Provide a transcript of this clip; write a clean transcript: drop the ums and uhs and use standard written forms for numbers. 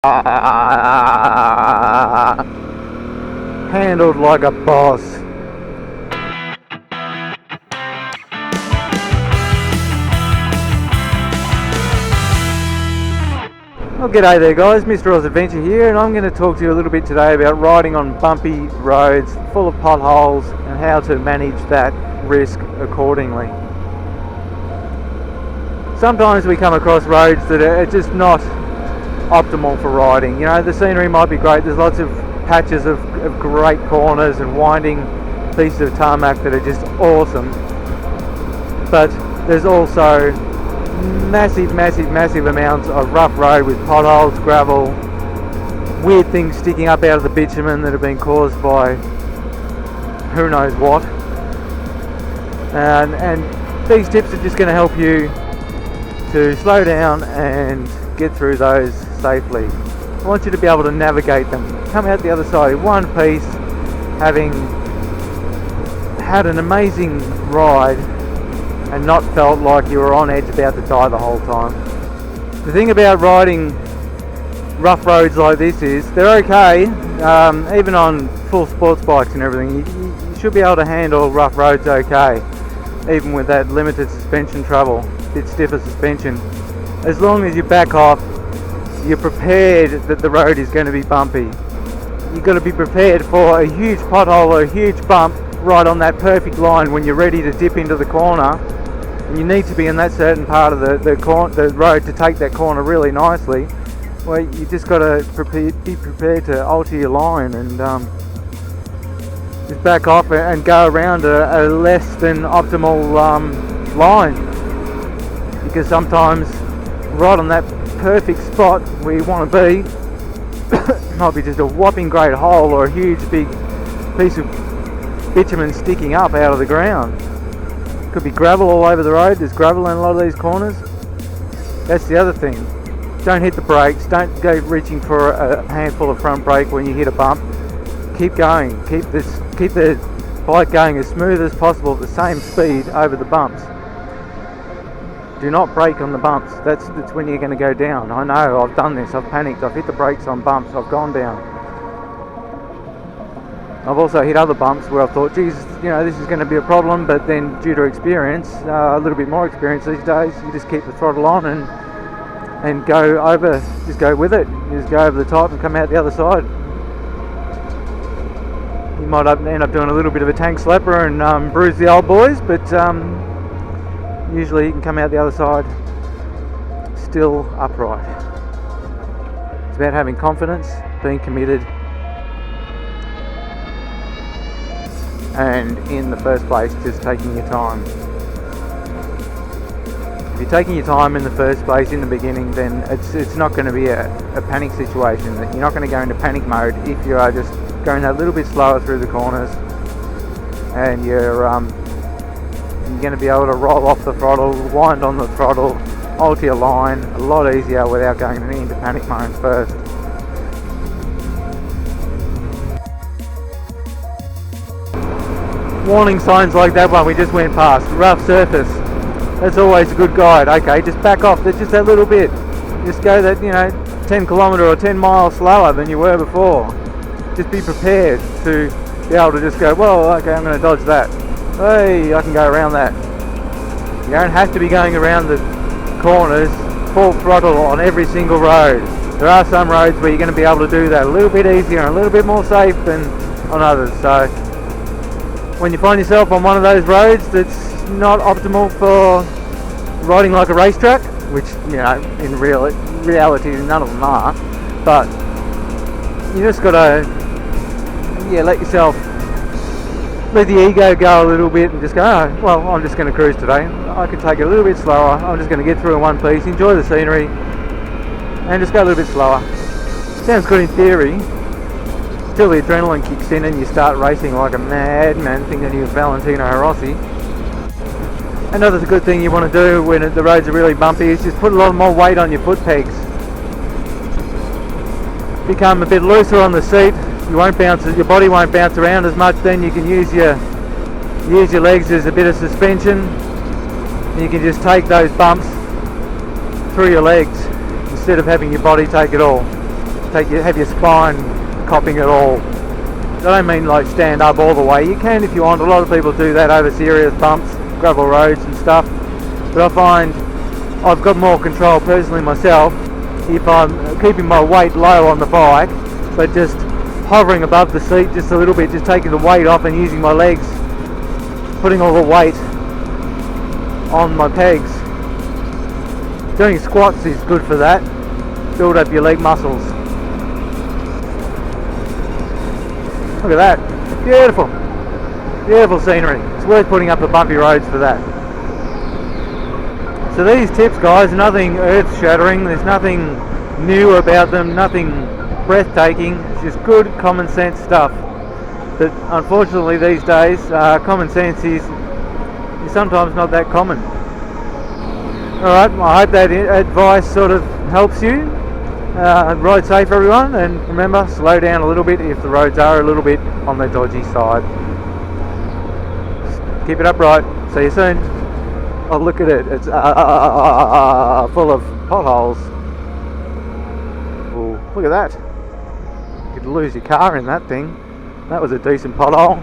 Handled like a boss. Well, g'day there guys, MrAusAdventure here, and I'm going to talk to you a little bit today about riding on bumpy roads full of potholes and how to manage that risk accordingly. Sometimes we come across roads that are just not optimal for riding. You know, the scenery might be great, there's lots of patches of great corners and winding pieces of tarmac that are just awesome, but there's also massive amounts of rough road with potholes, gravel, weird things sticking up out of the bitumen that have been caused by who knows what, and these tips are just going to help you to slow down and get through those safely. I want you to be able to navigate them, come out the other side in one piece, having had an amazing ride and not felt like you were on edge about to die the whole time. The thing about riding rough roads like this is they're okay, even on full sports bikes and everything. You should be able to handle rough roads okay, even with that limited suspension trouble, bit stiffer suspension. As long as you back off, you're prepared that the road is going to be bumpy. You've got to be prepared for a huge pothole or a huge bump right on that perfect line when you're ready to dip into the corner, and you need to be in that certain part of the road to take that corner really nicely. Well, you just got to be prepared to alter your line and just back off and go around a less than optimal line, because sometimes right on that perfect spot where you want to be might be just a whopping great hole or a huge big piece of bitumen sticking up out of the ground. Could be gravel all over the road. There's gravel in a lot of these corners. That's the other thing. Don't hit the brakes. Don't go reaching for a handful of front brake when you hit a bump. Keep going. Keep the bike going as smooth as possible at the same speed over the bumps. Do not brake on the bumps. That's when you're going to go down. I know, I've done this. I've panicked. I've hit the brakes on bumps. I've gone down. I've also hit other bumps where I've thought, geez, you know, this is going to be a problem, but then due to experience, a little bit more experience these days, you just keep the throttle on and go over, just go with it. You just go over the top and come out the other side. You might end up doing a little bit of a tank slapper and bruise the old boys, but usually you can come out the other side still upright. It's about having confidence, being committed, and in the first place just taking your time. If you're taking your time in the first place in the beginning, then it's not going to be a panic situation. You're not going to go into panic mode if you are just going a little bit slower through the corners, and you're going to be able to roll off the throttle, wind on the throttle, alter your line a lot easier without going into panic mode first. Warning signs like that one we just went past, rough surface, that's always a good guide. Okay, just back off just that little bit, just go that 10 kilometre or 10 miles slower than you were before. Just be prepared to be able to just go, well, okay, I'm going to dodge that. Hey, I can go around that. You don't have to be going around the corners full throttle on every single road. There are some roads where you're going to be able to do that a little bit easier and a little bit more safe than on others. So when you find yourself on one of those roads that's not optimal for riding like a racetrack, which in reality none of them are, but you just got to let the ego go a little bit and just go, oh, well, I'm just going to cruise today. I can take it a little bit slower. I'm just going to get through in one piece, enjoy the scenery, and just go a little bit slower. Sounds good in theory, till the adrenaline kicks in and you start racing like a madman thinking you're Valentino Rossi. Another good thing you want to do when the roads are really bumpy is just put a lot more weight on your foot pegs. Become a bit looser on the seat. Your body won't bounce around as much. Then you can use your legs as a bit of suspension. And you can just take those bumps through your legs instead of having your body take it all. have your spine copping it all. I don't mean like stand up all the way. You can if you want. A lot of people do that over serious bumps, gravel roads and stuff. But I find I've got more control personally myself if I'm keeping my weight low on the bike, but just hovering above the seat just a little bit, just taking the weight off and using my legs, putting all the weight on my pegs. Doing squats is good for that. Build up your leg muscles. Look at that. Beautiful. Beautiful scenery. It's worth putting up the bumpy roads for that. So these tips, guys, nothing earth-shattering. There's nothing new about them, nothing breathtaking. It's just good common sense stuff. But unfortunately these days, common sense is sometimes not that common. Alright, I hope that advice sort of helps you. Ride safe, everyone, and remember, slow down a little bit if the roads are a little bit on the dodgy side. Keep it upright. See you soon. Oh, look at it. It's full of potholes. Oh, look at that. You could lose your car in that thing. That was a decent pothole.